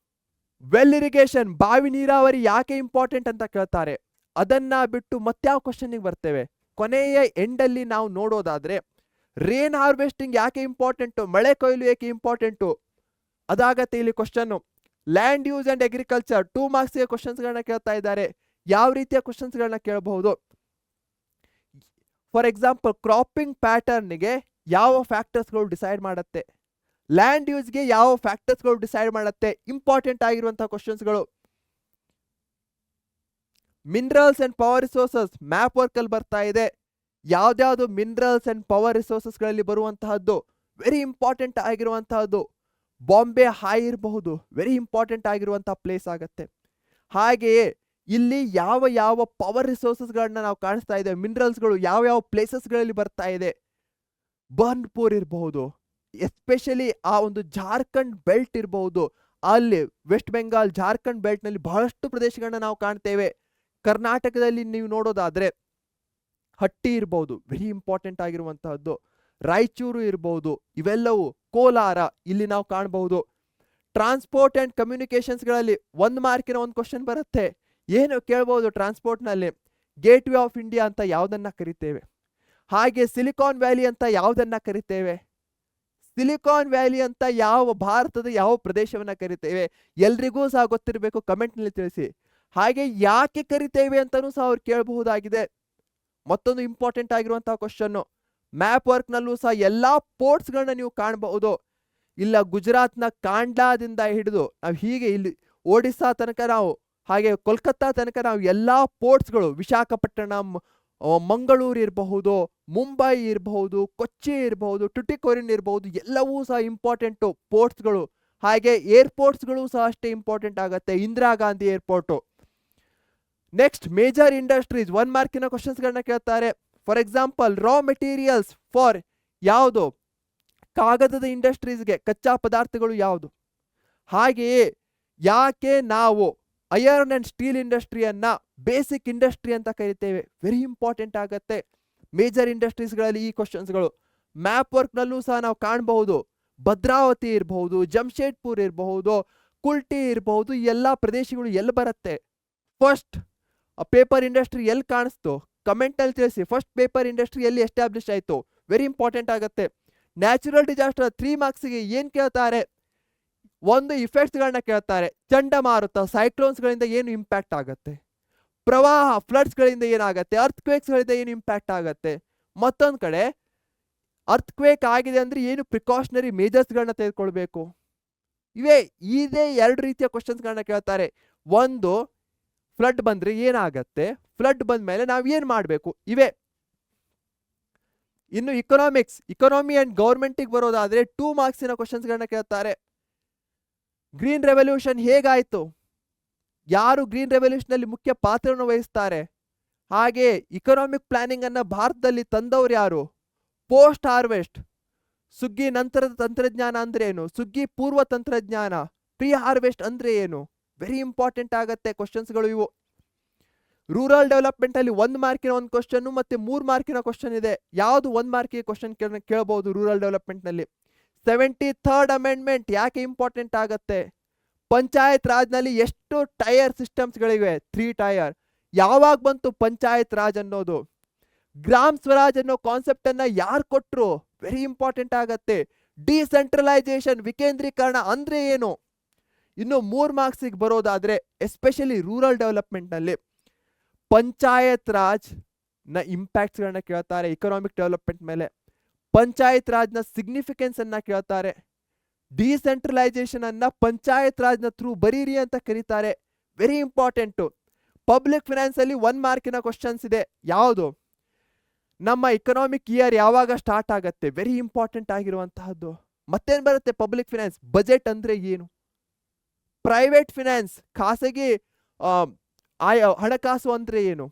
ವೆಲ್ ಇರಿಗೇಷನ್, ಬಾವಿ ನೀರಾವರಿ ಯಾಕೆ ಇಂಪಾರ್ಟೆಂಟ್ ಅಂತ ಕೇಳ್ತಾರೆ. ಅದನ್ನ ಬಿಟ್ಟು ಮತ್ಯಾವ ಕ್ವಶನ್ಗೆ ಬರ್ತೇವೆ, ಕೊನೆಯ ಎಂಡಲ್ಲಿ ನಾವು ನೋಡೋದಾದ್ರೆ ರೇನ್ ಹಾರ್ವೆಸ್ಟಿಂಗ್ ಯಾಕೆ ಇಂಪಾರ್ಟೆಂಟು, ಮಳೆ ಕೊಯ್ಲು ಏಕೆ ಇಂಪಾರ್ಟೆಂಟು, ಅದಾಗತ್ತೆ ಇಲ್ಲಿ question. Land use and agriculture 2 ಮಾರ್ಕ್ಸ್ಗೆ ಕ್ವಶನ್ಸ್ಗಳನ್ನ ಕೇಳ್ತಾ ಇದ್ದಾರೆ. ಯಾವ ರೀತಿಯ ಕ್ವಶನ್ಸ್ಗಳನ್ನ ಕೇಳಬಹುದು, ಫಾರ್ ಎಕ್ಸಾಂಪಲ್ ಕ್ರಾಪಿಂಗ್ ಪ್ಯಾಟರ್ನ್ಗೆ ಯಾವ ಫ್ಯಾಕ್ಟರ್ಸ್ಗಳು ಡಿಸೈಡ್ ಮಾಡುತ್ತೆ, ಲ್ಯಾಂಡ್ ಯೂಸ್ಗೆ ಯಾವ ಫ್ಯಾಕ್ಟರ್ಸ್ಗಳು ಡಿಸೈಡ್ ಮಾಡುತ್ತೆ, ಇಂಪಾರ್ಟೆಂಟ್ ಆಗಿರುವಂತಹ ಕ್ವಶನ್ಸ್ಗಳು. Minerals and power resources map work ಅಲ್ಲಿ ಬರ್ತಾ ಇದೆ. ಯಾವ್ದಾವ್ದು ಮಿನರಲ್ಸ್ ಅಂಡ್ ಪವರ್ ರಿಸೋರ್ಸಸ್ಗಳಲ್ಲಿ ಬರುವಂತಹದ್ದು ವೆರಿ ಇಂಪಾರ್ಟೆಂಟ್ ಆಗಿರುವಂತಹದ್ದು. ಬಾಂಬೆ ಹೈ ಇರಬಹುದು, ವೆರಿ ಇಂಪಾರ್ಟೆಂಟ್ ಆಗಿರುವಂತಹ ಪ್ಲೇಸ್ ಆಗತ್ತೆ. ಹಾಗೆಯೇ ಇಲ್ಲಿ ಯಾವ ಯಾವ ಪವರ್ ರಿಸೋರ್ಸಸ್ಗಳನ್ನ ನಾವು ಕಾಣಿಸ್ತಾ ಇದ್ದೇವೆ, ಮಿನರಲ್ಸ್ಗಳು ಯಾವ ಯಾವ ಪ್ಲೇಸಸ್ಗಳಲ್ಲಿ ಬರ್ತಾ ಇದೆ, ಬರ್ನ್ಪುರ್ ಇರಬಹುದು, ಎಸ್ಪೆಷಲಿ ಆ ಒಂದು ಜಾರ್ಖಂಡ್ ಬೆಲ್ಟ್ ಇರಬಹುದು, ಅಲ್ಲಿ ವೆಸ್ಟ್ ಬೆಂಗಾಲ್ ಜಾರ್ಖಂಡ್ ಬೆಲ್ಟ್ ನಲ್ಲಿ ಬಹಳಷ್ಟು ಪ್ರದೇಶಗಳನ್ನ ನಾವು ಕಾಣ್ತೇವೆ. ಕರ್ನಾಟಕದಲ್ಲಿ ನೀವು ನೋಡೋದಾದ್ರೆ ಹಟ್ಟಿ ಇರಬಹುದು, ವೆರಿ ಇಂಪಾರ್ಟೆಂಟ್ ಆಗಿರುವಂತಹದ್ದು. ರಾಯಚೂರು ಇರಬಹುದು, ಇವೆಲ್ಲವೂ ಕೋಲಾರ ಇಲ್ಲಿ ನಾವು ಕಾಣಬಹುದು. ಟ್ರಾನ್ಸ್ಪೋರ್ಟ್ ಅಂಡ್ ಕಮ್ಯುನಿಕೇಶನ್ಸ್ಗಳಲ್ಲಿ 1 ಮಾರ್ಕಿನ ಒಂದು ಕ್ವಶನ್ ಬರುತ್ತೆ. ಏನು ಕೇಳಬಹುದು ಟ್ರಾನ್ಸ್ಪೋರ್ಟ್ ನಲ್ಲಿ, ಗೇಟ್ ವೇ ಆಫ್ ಇಂಡಿಯಾ ಅಂತ ಯಾವುದನ್ನ ಕರಿತೇವೆ, ಹಾಗೆ ಸಿಲಿಕಾನ್ ವ್ಯಾಲಿ ಅಂತ ಯಾವುದನ್ನ ಕರಿತೇವೆ, ಸಿಲಿಕಾನ್ ವ್ಯಾಲಿ ಅಂತ ಯಾವ ಭಾರತದ ಯಾವ ಪ್ರದೇಶವನ್ನ ಕರಿತೇವೆ, ಎಲ್ರಿಗೂ ಸಹ ಗೊತ್ತಿರಬೇಕು, ಕಮೆಂಟ್ ನಲ್ಲಿ ತಿಳಿಸಿ. ಹಾಗೆ ಯಾಕೆ ಕರಿತೇವೆ ಅಂತಾನೂ ಸಹ ಅವ್ರು ಕೇಳಬಹುದಾಗಿದೆ. ಮತ್ತೊಂದು ಇಂಪಾರ್ಟೆಂಟ್ ಆಗಿರುವಂತಹ ಕ್ವಶನ್, ಮ್ಯಾಪ್ ವರ್ಕ್ ನಲ್ಲೂ ಸಹ ಎಲ್ಲಾ ಪೋರ್ಟ್ಸ್ ಗಳನ್ನ ನೀವು ಕಾಣಬಹುದು. ಇಲ್ಲ ಗುಜರಾತ್ನ ಕಾಂಡ್ಲಾದಿಂದ ಹಿಡಿದು ನಾವು ಹೀಗೆ ಇಲ್ಲಿ ಒಡಿಸ್ಸಾ ತನಕ ನಾವು, ಹಾಗೆ ಕೋಲ್ಕತ್ತಾ ತನಕ ನಾವು ಎಲ್ಲಾ ಪೋರ್ಟ್ಸ್ಗಳು, ವಿಶಾಖಪಟ್ಟಣಂ, ಮಂಗಳೂರು ಇರಬಹುದು, ಮುಂಬೈ ಇರಬಹುದು, ಕೊಚ್ಚಿ ಇರಬಹುದು, ಟುಟಿಕೋರಿನ್ ಇರಬಹುದು, ಎಲ್ಲವೂ ಸಹ ಇಂಪಾರ್ಟೆಂಟು ಪೋರ್ಟ್ಸ್ಗಳು. ಹಾಗೆ ಏರ್ಪೋರ್ಟ್ಸ್ಗಳು ಸಹ ಅಷ್ಟೇ ಇಂಪಾರ್ಟೆಂಟ್ ಆಗುತ್ತೆ, Indira Gandhi airport. Next major industries 1 ಮಾರ್ಕಿನ ಕ್ವಶನ್ಸ್ಗಳನ್ನ ಕೇಳ್ತಾರೆ. For example raw materials for ಯಾವುದು, ಕಾಗದದ ಇಂಡಸ್ಟ್ರೀಸ್ಗೆ ಕಚ್ಚಾ ಪದಾರ್ಥಗಳು ಯಾವುದು. ಹಾಗೆಯೇ ಯಾಕೆ ನಾವು ಐರನ್ ಅಂಡ್ ಸ್ಟೀಲ್ ಇಂಡಸ್ಟ್ರಿಯನ್ನ ಬೇಸಿಕ್ ಇಂಡಸ್ಟ್ರಿ ಅಂತ ಕರಿತೇವೆ, ವೆರಿ ಇಂಪಾರ್ಟೆಂಟ್ ಆಗತ್ತೆ ಮೇಜರ್ ಇಂಡಸ್ಟ್ರೀಸ್ಗಳಲ್ಲಿ ಈ ಕ್ವಶನ್ಸ್ಗಳು. ಮ್ಯಾಪ್ ವರ್ಕ್ ನಲ್ಲೂ ಸಹ ನಾವು ಕಾಣಬಹುದು, ಭದ್ರಾವತಿ ಇರಬಹುದು, ಜಮ್ಶೇದ್ಪುರ್ ಇರಬಹುದು, ಕುಲ್ಟಿ ಇರಬಹುದು, ಈ ಎಲ್ಲಾ ಪ್ರದೇಶಗಳು ಎಲ್ಲಿ ಬರುತ್ತೆ. ಫಸ್ಟ್ ಪೇಪರ್ ಇಂಡಸ್ಟ್ರಿ ಎಲ್ಲಿ ಕಾಣಿಸ್ತು, ಕಮೆಂಟ್ ಅಲ್ಲಿ ತಿಳಿಸಿ. ಫಸ್ಟ್ ಪೇಪರ್ ಇಂಡಸ್ಟ್ರಿ ಎಲ್ಲಿ ಎಸ್ಟಾಬ್ಲಿಷ್ ಆಯಿತು, ವೆರಿ ಇಂಪಾರ್ಟೆಂಟ್ ಆಗುತ್ತೆ. ನ್ಯಾಚುರಲ್ ಡಿಸಾಸ್ಟರ್ 3 ಮಾರ್ಕ್ಸ್ಗೆ ಏನ್ ಕೇಳ್ತಾರೆ? ಒಂದು ಇಫೆಕ್ಟ್ಸ್ಗಳನ್ನ ಕೇಳ್ತಾರೆ. ಚಂಡಮಾರುತ, ಸೈಕ್ಲೋನ್ಸ್ಗಳಿಂದ ಏನು ಇಂಪ್ಯಾಕ್ಟ್ ಆಗುತ್ತೆ, ಪ್ರವಾಹ, ಫ್ಲಡ್ಸ್ಗಳಿಂದ ಏನಾಗುತ್ತೆ, ಅರ್ಥಕ್ವೇಕ್ಸ್ಗಳಿಂದ ಏನು ಇಂಪ್ಯಾಕ್ಟ್ ಆಗುತ್ತೆ, ಮತ್ತೊಂದು ಕಡೆ ಅರ್ಥಕ್ವೇಕ್ ಆಗಿದೆ ಅಂದ್ರೆ ಏನು ಪ್ರಿಕಾಷನರಿ ಮೇಜರ್ಸ್ಗಳನ್ನ ತೆಗೆದುಕೊಳ್ಬೇಕು. ಇದೇ 2 ರೀತಿಯ ಕ್ವಶನ್ಸ್ಗಳನ್ನ ಕೇಳ್ತಾರೆ. ಒಂದು, ಫ್ಲಡ್ ಬಂದ್ರೆ ಏನಾಗತ್ತೆ, ಫ್ಲಡ್ ಬಂದ ಮೇಲೆ ನಾವು ಏನ್ ಮಾಡಬೇಕು, ಇವೆ. ಇನ್ನು ಇಕನಾಮಿ ಅಂಡ್ ಗೌರ್ಮೆಂಟಿಗೆ ಬರೋದಾದ್ರೆ 2 ಮಾರ್ಕ್ಸಿನ ಕ್ವಶನ್ಸ್ಗಳನ್ನ ಕೇಳ್ತಾರೆ. ಗ್ರೀನ್ ರೆವಲ್ಯೂಷನ್ ಹೇಗಾಯ್ತು, ಯಾರು ಗ್ರೀನ್ ರೆವಲ್ಯೂಷನ್ ಅಲ್ಲಿ ಮುಖ್ಯ ಪಾತ್ರವನ್ನು ವಹಿಸ್ತಾರೆ, ಹಾಗೆ ಇಕನಾಮಿಕ್ ಪ್ಲಾನಿಂಗ್ ಅನ್ನ ಭಾರತದಲ್ಲಿ ತಂದವರು ಯಾರು, ಪೋಸ್ಟ್ ಹಾರ್ವೆಸ್ಟ್, ಸುಗ್ಗಿ ನಂತರದ ತಂತ್ರಜ್ಞಾನ ಅಂದ್ರೆ ಏನು, ಸುಗ್ಗಿ ಪೂರ್ವ ತಂತ್ರಜ್ಞಾನ, ಪ್ರೀ ಹಾರ್ವೆಸ್ಟ್ ಅಂದ್ರೆ ಏನು, ವೆರಿ ಇಂಪಾರ್ಟೆಂಟ್ ಆಗತ್ತೆ ಕ್ವಶನ್ಸ್ಗಳು ಇವು. ರೂರಲ್ ಡೆವಲಪ್ಮೆಂಟ್ ಅಲ್ಲಿ 1 ಮಾರ್ಕಿನ ಒಂದು ಕ್ವಶನ್ ಮತ್ತೆ 3 ಮಾರ್ಕಿನ ಕ್ವಶನ್ ಇದೆ. ಯಾವುದು 1 ಮಾರ್ಕಿಗೆ ಕ್ವಶನ್ ಕೇಳಬಹುದು ರೂರಲ್ ಡೆವಲಪ್ಮೆಂಟ್ ನಲ್ಲಿ? 73rd ಅಮೆಂಡ್ಮೆಂಟ್ ಯಾಕೆ ಇಂಪಾರ್ಟೆಂಟ್ ಆಗತ್ತೆ? ಪಂಚಾಯತ್ ರಾಜ್ ನಲ್ಲಿ ಎಷ್ಟು ಟೈರ್ ಸಿಸ್ಟಮ್ಸ್ ಗಳಿವೆ? 3 ಟೈರ್. ಯಾವಾಗ ಬಂತು ಪಂಚಾಯತ್ ರಾಜ್ ಅನ್ನೋದು? ಗ್ರಾಮ್ ಸ್ವರಾಜ್ ಅನ್ನೋ ಕಾನ್ಸೆಪ್ಟ್ ಅನ್ನ ಯಾರು ಕೊಟ್ರು? ವೆರಿ ಇಂಪಾರ್ಟೆಂಟ್ ಆಗತ್ತೆ. ಡಿಸೆಂಟ್ರಲೈಸೇಷನ್, ವಿಕೇಂದ್ರೀಕರಣ ಅಂದ್ರೆ ಏನು? ಇನ್ನು 3 ಮಾರ್ಕ್ಸಿಗೆ ಬರೋದಾದ್ರೆ ಎಸ್ಪೆಷಲಿ ರೂರಲ್ ಡೆವಲಪ್ಮೆಂಟ್ ನಲ್ಲಿ ಪಂಚಾಯತ್ ರಾಜ್ ನ ಇಂಪ್ಯಾಕ್ಟ್ಸ್ ಗಳನ್ನ ಕೇಳ್ತಾರೆ ಇಕನಾಮಿಕ್ ಡೆವಲಪ್ಮೆಂಟ್ ಮೇಲೆ. ಪಂಚಾಯತ್ ರಾಜ್ ನ ಸಿಗ್ನಿಫಿಕೆನ್ಸ್ ಅನ್ನ ಕೇಳ್ತಾರೆ. ಡಿಸೆಂಟ್ರಲೈಸೇಷನ್ ಅನ್ನ ಪಂಚಾಯತ್ ರಾಜ್ ನ ಥ್ರೂ ಬರೀರಿ ಅಂತ ಕರೀತಾರೆ. Very important. ಪಬ್ಲಿಕ್ ಫಿನಾನ್ಸ್ ಅಲ್ಲಿ 1 ಮಾರ್ಕಿನ ಕ್ವಶನ್ಸ್ ಇದೆ. ಯಾವುದು? ನಮ್ಮ ಇಕನಾಮಿಕ್ ಇಯರ್ ಯಾವಾಗ ಸ್ಟಾರ್ಟ್ ಆಗತ್ತೆ? ವೆರಿ ಇಂಪಾರ್ಟೆಂಟ್ ಆಗಿರುವಂತಹದ್ದು. ಮತ್ತೇನ್ ಬರುತ್ತೆ ಪಬ್ಲಿಕ್ ಫಿನಾನ್ಸ್? ಬಜೆಟ್ ಅಂದ್ರೆ ಏನು, ಪ್ರೈವೇಟ್ ಫಿನಾನ್ಸ್, ಖಾಸಗಿ ಹಣಕಾಸು ಅಂದ್ರೆ ಏನು,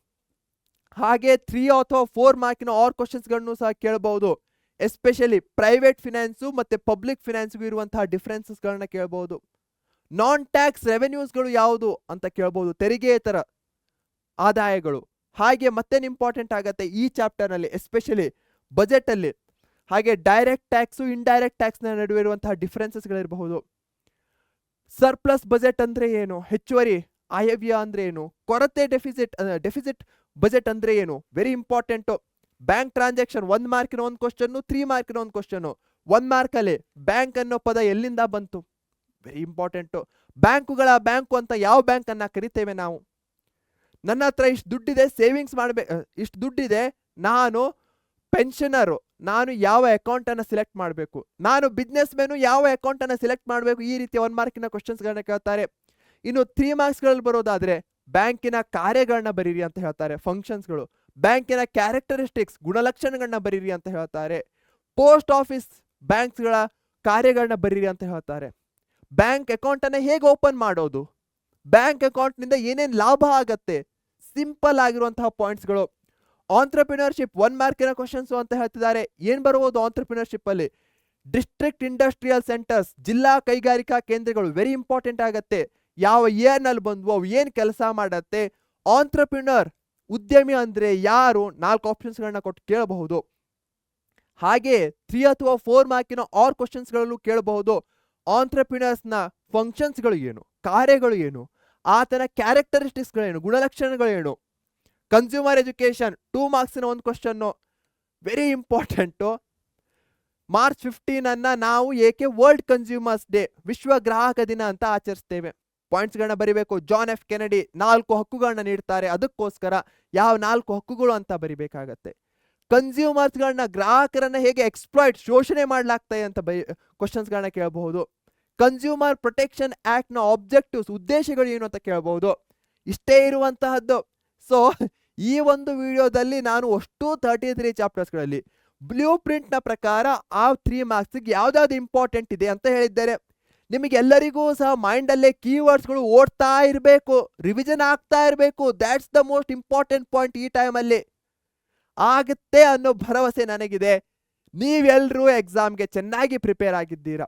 ಹಾಗೆ 3 ಅಥವಾ 4 ಮಾರ್ಕಿನ ಆರ್ ಕ್ವಶನ್ಸ್ ಗಳನ್ನು ಸಹ ಕೇಳಬಹುದು. ಎಸ್ಪೆಷಲಿ ಪ್ರೈವೇಟ್ ಫಿನಾನ್ಸು ಮತ್ತೆ ಪಬ್ಲಿಕ್ ಫಿನಾನ್ಸ್ಗೂ ಇರುವಂತಹ ಡಿಫರೆನ್ಸಸ್ ಗಳನ್ನ ಕೇಳಬಹುದು. ನಾನ್ ಟ್ಯಾಕ್ಸ್ ರೆವೆನ್ಯೂಸ್ಗಳು ಯಾವುದು ಅಂತ ಕೇಳಬಹುದು, ತೆರಿಗೆಯೇತರ ಆದಾಯಗಳು. ಹಾಗೆ ಮತ್ತೇನು ಇಂಪಾರ್ಟೆಂಟ್ ಆಗತ್ತೆ ಈ ಚಾಪ್ಟರ್ ನಲ್ಲಿ ಎಸ್ಪೆಷಲಿ ಬಜೆಟ್ ಅಲ್ಲಿ, ಹಾಗೆ ಡೈರೆಕ್ಟ್ ಟ್ಯಾಕ್ಸು ಇಂಡೈರೆಕ್ಟ್ ಟ್ಯಾಕ್ಸ್ ನ ನಡುವೆ ಇರುವಂತಹ ಡಿಫರೆನ್ಸಸ್ ಗಳಿರಬಹುದು. ಸರ್ಪ್ಲಸ್ ಬಜೆಟ್ ಅಂದ್ರೆ ಏನು, ಹೆಚ್ಚುವರಿ ಆಯವ್ಯಯ ಅಂದ್ರೆ ಏನು, ಕೊರತೆ ಡೆಫಿಸಿಟ್ ಬಜೆಟ್ ಅಂದ್ರೆ ಏನು, ವೆರಿ ಇಂಪಾರ್ಟೆಂಟ್. ಬ್ಯಾಂಕ್ ಟ್ರಾನ್ಸಾಕ್ಷನ್ 1 ಮಾರ್ಕಿನ ಒಂದು ಕ್ವಶನ್, 3 ಮಾರ್ಕಿನ ಒಂದು ಕ್ವಶನ್. 1 ಮಾರ್ಕ್ ಅಲ್ಲಿ ಬ್ಯಾಂಕ್ ಅನ್ನೋ ಪದ ಎಲ್ಲಿಂದ ಬಂತು? Very important. ಬ್ಯಾಂಕು ಅಂತ ಯಾವ ಬ್ಯಾಂಕ್ ಅನ್ನ ಕರಿತೇವೆ ನಾವು? ನನ್ನ ಹತ್ರ ಇಷ್ಟು ದುಡ್ಡಿದೆ, ಸೇವಿಂಗ್ಸ್ ಮಾಡ್ಬೇಕು, ಇಷ್ಟು ದುಡ್ಡಿದೆ, ನಾನು ಪೆನ್ಷನರು, ನಾನು ಯಾವ ಅಕೌಂಟ್ ಅನ್ನ ಸಿಲೆಕ್ಟ್ ಮಾಡಬೇಕು, ನಾನು ಬಿಸ್ನೆಸ್ ಮ್ಯಾನು ಯಾವ ಅಕೌಂಟ್ ಅನ್ನ ಸಿಲೆಕ್ಟ್ ಮಾಡಬೇಕು, ಈ ರೀತಿಯ 1 ಮಾರ್ಕಿನ ಕ್ವಶನ್ಸ್ ಗಳನ್ನ ಕೇಳ್ತಾರೆ. ಇನ್ನು 3 ಮಾರ್ಕ್ಸ್ ಗಳಲ್ಲಿ ಬರೋದಾದ್ರೆ ಬ್ಯಾಂಕಿನ ಕಾರ್ಯಗಳನ್ನ ಬರೀರಿ ಅಂತ ಹೇಳ್ತಾರೆ, ಫಂಕ್ಷನ್ಸ್ಗಳು. ಬ್ಯಾಂಕಿನ ಕ್ಯಾರೆಕ್ಟರಿಸ್ಟಿಕ್ಸ್, ಗುಣಲಕ್ಷಣಗಳನ್ನ ಬರೀರಿ ಅಂತ ಹೇಳ್ತಾರೆ. ಪೋಸ್ಟ್ ಆಫೀಸ್ ಬ್ಯಾಂಕ್ಸ್ಗಳ ಕಾರ್ಯಗಳನ್ನ ಬರೀರಿ ಅಂತ ಹೇಳ್ತಾರೆ. ಬ್ಯಾಂಕ್ ಅಕೌಂಟ್ ಅನ್ನ ಹೇಗೆ ಓಪನ್ ಮಾಡೋದು, ಬ್ಯಾಂಕ್ ಅಕೌಂಟ್ ನಿಂದ ಏನೇನ್ ಲಾಭ ಆಗತ್ತೆ, ಸಿಂಪಲ್ ಆಗಿರುವಂತಹ ಪಾಯಿಂಟ್ಸ್ಗಳು. ಆಂಟ್ರಪ್ರಿನರ್ಶಿಪ್ 1 ಮಾರ್ಕಿನ ಕ್ವಶನ್ಸ್ ಅಂತ ಹೇಳ್ತಿದ್ದಾರೆ. ಏನ್ ಬರಬಹುದು ಆಂಟ್ರಪ್ರಿನರ್ಶಿಪ್ ಅಲ್ಲಿ? ಡಿಸ್ಟ್ರಿಕ್ಟ್ ಇಂಡಸ್ಟ್ರಿಯಲ್ ಸೆಂಟರ್ಸ್, ಜಿಲ್ಲಾ ಕೈಗಾರಿಕಾ ಕೇಂದ್ರಗಳು, ವೆರಿ ಇಂಪಾರ್ಟೆಂಟ್ ಆಗತ್ತೆ. ಯಾವ ಇಯರ್ ನಲ್ಲಿ ಬಂದ್ವು, ಅವು ಏನ್ ಕೆಲಸ ಮಾಡತ್ತೆ, ಆಂಟ್ರಪ್ರಿನರ್ ಉದ್ಯಮಿ ಅಂದ್ರೆ ಯಾರು, 4 ಆಪ್ಷನ್ಸ್ ಗಳನ್ನ ಕೊಟ್ಟು ಕೇಳಬಹುದು. ಹಾಗೆ 3 ಅಥವಾ 4 ಮಾರ್ಕಿನ ಆರ್ ಕ್ವಶನ್ಸ್ ಗಳಲ್ಲೂ ಕೇಳಬಹುದು. ಆಂಟ್ರಪ್ರಿನರ್ಸ್ ನ ಫಂಕ್ಷನ್ಸ್ ಗಳು ಏನು, ಕಾರ್ಯಗಳು ಏನು, ಆತನ ಕ್ಯಾರೆಕ್ಟರಿಸ್ಟಿಕ್ಸ್ ಗಳೇನು, ಗುಣಲಕ್ಷಣಗಳೇನು. ಕನ್ಸ್ಯೂಮರ್ ಎಜುಕೇಶನ್ 2 ಮಾರ್ಕ್ಸಿನ ಒಂದು ಕ್ವಶನ್, ವೆರಿ ಇಂಪಾರ್ಟೆಂಟ್. ಮಾರ್ಚ್ 15 ಅನ್ನ ನಾವು ಏಕೆ ವರ್ಲ್ಡ್ ಕನ್ಸ್ಯೂಮರ್ಸ್ ಡೇ, ವಿಶ್ವ ಗ್ರಾಹಕ ದಿನ ಅಂತ ಆಚರಿಸ್ತೇವೆ? ಪಾಯಿಂಟ್ಸ್ ಗಳನ್ನ ಬರಿಬೇಕು. ಜಾನ್ ಎಫ್ ಕೆನಡಿ 4 ಹಕ್ಕುಗಳನ್ನ ನೀಡ್ತಾರೆ, ಅದಕ್ಕೋಸ್ಕರ ಯಾವ 4 ಹಕ್ಕುಗಳು ಅಂತ ಬರಿಬೇಕಾಗತ್ತೆ. ಕನ್ಸ್ಯೂಮರ್ಸ್ ಗಳನ್ನ, ಗ್ರಾಹಕರನ್ನ ಹೇಗೆ ಎಕ್ಸ್ಪ್ಲಾಯ್ಟ್, ಶೋಷಣೆ ಮಾಡ್ಲಾಗ್ತಾ ಅಂತ ಕ್ವಶನ್ಸ್ ಗಳನ್ನ ಕೇಳಬಹುದು. ಕನ್ಸ್ಯೂಮರ್ ಪ್ರೊಟೆಕ್ಷನ್ ಆಕ್ಟ್ ನ ಆಬ್ಜೆಕ್ಟಿವ್ಸ್, ಉದ್ದೇಶಗಳು ಏನು ಅಂತ ಕೇಳಬಹುದು. ಇಷ್ಟೇ ಇರುವಂತಹದ್ದು. ಸೊ ಈ ಒಂದು ವಿಡಿಯೋದಲ್ಲಿ ನಾನು ಅಷ್ಟು 33 ಚಾಪ್ಟರ್ಸ್ ಗಳಲ್ಲಿ ಬ್ಲೂ ಪ್ರಿಂಟ್ ನ ಪ್ರಕಾರ ಆ 3 ಮಾರ್ಕ್ಸ್ ಯಾವ್ದಾವ್ದು ಇಂಪಾರ್ಟೆಂಟ್ ಇದೆ ಅಂತ ಹೇಳಿದ್ದಾರೆ. ನಿಮಗೆಲ್ಲರಿಗೂ ಸಹ ಮೈಂಡ್ ಅಲ್ಲೇ ಕೀವರ್ಡ್ಸ್ ಗಳು ಓಡ್ತಾ ಇರಬೇಕು, ರಿವಿಷನ್ ಆಗ್ತಾ ಇರಬೇಕು. That's the most important point ಈ ಟೈಮ್ ಅಲ್ಲಿ. ಆಗುತ್ತೆ ಅನ್ನೋ ಭರವಸೆ ನನಗಿದೆ. ನೀವೆಲ್ಲರೂ ಎಕ್ಸಾಮ್ಗೆ ಚೆನ್ನಾಗಿ ಪ್ರಿಪೇರ್ ಆಗಿದ್ದೀರಾ,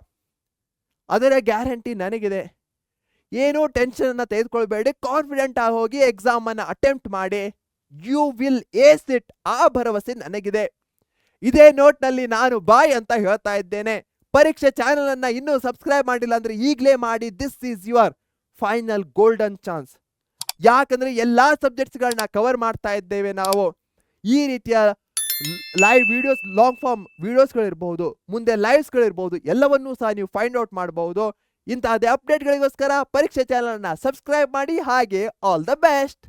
ಅದರ ಗ್ಯಾರಂಟಿ ನನಗಿದೆ. ಏನೂ ಟೆನ್ಷನ್ ಅನ್ನ ತೆಗೆದುಕೊಳ್ಬೇಡಿ, ಕಾನ್ಫಿಡೆಂಟ್ ಆಗಿ ಹೋಗಿ ಎಕ್ಸಾಮ್ ಅನ್ನ ಅಟೆಂಪ್ಟ್ ಮಾಡಿ. ಯು ವಿಲ್ ಏಸ್ ಇಟ್, ಆ ಭರವಸೆ ನನಗಿದೆ. ಇದೇ ನೋಟ್ ನಲ್ಲಿ ನಾನು ಬಾಯ್ ಅಂತ ಹೇಳ್ತಾ ಇದ್ದೇನೆ. ಪರೀಕ್ಷೆ ಚಾನೆಲ್ ಅನ್ನ ಇನ್ನೂ ಸಬ್ಸ್ಕ್ರೈಬ್ ಮಾಡಿಲ್ಲ ಅಂದ್ರೆ ಈಗಲೇ ಮಾಡಿ. This is your final golden chance. ಯಾಕಂದ್ರೆ ಎಲ್ಲಾ ಸಬ್ಜೆಕ್ಟ್ಸ್ ಗಳನ್ನ ಕವರ್ ಮಾಡ್ತಾ ಇದ್ದೇವೆ ನಾವು. ಈ ರೀತಿಯ ಲೈವ್ ವಿಡಿಯೋಸ್, ಲಾಂಗ್ ಫಾರ್ಮ್ ವಿಡಿಯೋಸ್ಗಳಿರ್ಬಹುದು, ಮುಂದೆ ಲೈವ್ಸ್ಗಳಿರ್ಬಹುದು, ಎಲ್ಲವನ್ನೂ ಸಹ ನೀವು ಫೈಂಡ್ ಔಟ್ ಮಾಡಬಹುದು. ಇಂತಹದೇ ಅಪ್ಡೇಟ್ಗಳಿಗೋಸ್ಕರ ಪರೀಕ್ಷೆ ಚಾನಲ್ನ ಸಬ್ಸ್ಕ್ರೈಬ್ ಮಾಡಿ. ಹಾಗೆ ಆಲ್ ದ ಬೆಸ್ಟ್.